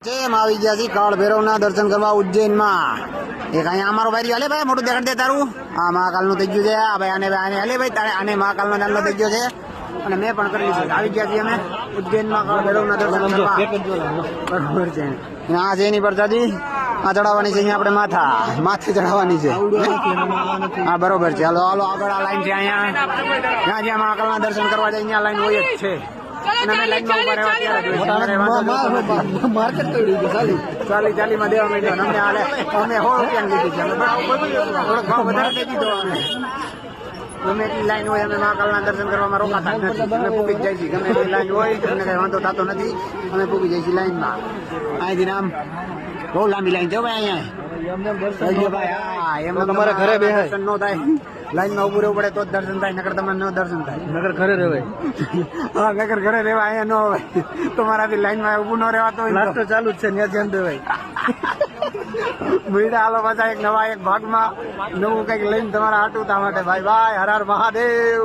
જેમ આવી ગયા છે કાળ ભૈરવના દર્શન કરવા ઉજ્જૈનમાં. એક અહીંયા અમારો ભાઈ હાલે ભાઈ મોટું દેખાડ દે તારું. આ મહાકાલનું થઈ ગયું છે. આ ભાઈ આને હાલે ભાઈ તારે આને મહાકાલનો ચાંદલો થઈ ગયો છે અને મેં પણ કરી લીધું. આવી ગયા છીએ અમે ઉજ્જૈનમાં કાળ ભૈરવના દર્શન કરવા. બરોબર છે. આ છે એની પ્રસાદી. આ ચડાવવાની છે અહીંયા આપણે માથે ચડાવવાની છે. હા બરોબર છે. હાલો હાલો આગળ આ લાઈન છે અહીંયા. જ્યાં જ્યાં મહાકાલના દર્શન કરવા જાય અહીંયા લાઈન હોય જ છે. ચાલીમાં દેવા માંડ્યો અમને હાલે અમે 100 રૂપિયા લીધી છે. થોડોક ભાવ વધારે દઈ દીધો ગમે એટલી લાઈન હોય અમે મહાકાલના દર્શન કરવામાં રોકાતા નથી. અમે પૂકી જાય છે. ગમે એટલી લાઈન હોય અમને કઈ વાંધો થતો નથી. અમે પૂકી જાય છીએ લાઈનમાં. અહીંથી આમ બહુ લાંબી લાઈન છે ભાઈ અહીંયા. એમ તમારા ઘરે દર્શન ન થાય. લાઈનમાં ઉભું રહેવું પડે તો જ દર્શન થાય. નકર તમને ન દર્શન થાય. નગર ઘરે રહેવાય. હા નગર ઘરે રહેવા અહીંયા ન હોય. તમારાથી લાઈનમાં ઉભું ન રહેવાતો હોય તો ચાલુ જ છે. ત્યાં ધ્યાન દેવાય. ભીડ હાલો પાછા એક નવા એક ભાગમાં નવું કઈક લઈને તમારા હાટુતા માટે ભાઈ હર હર મહાદેવ.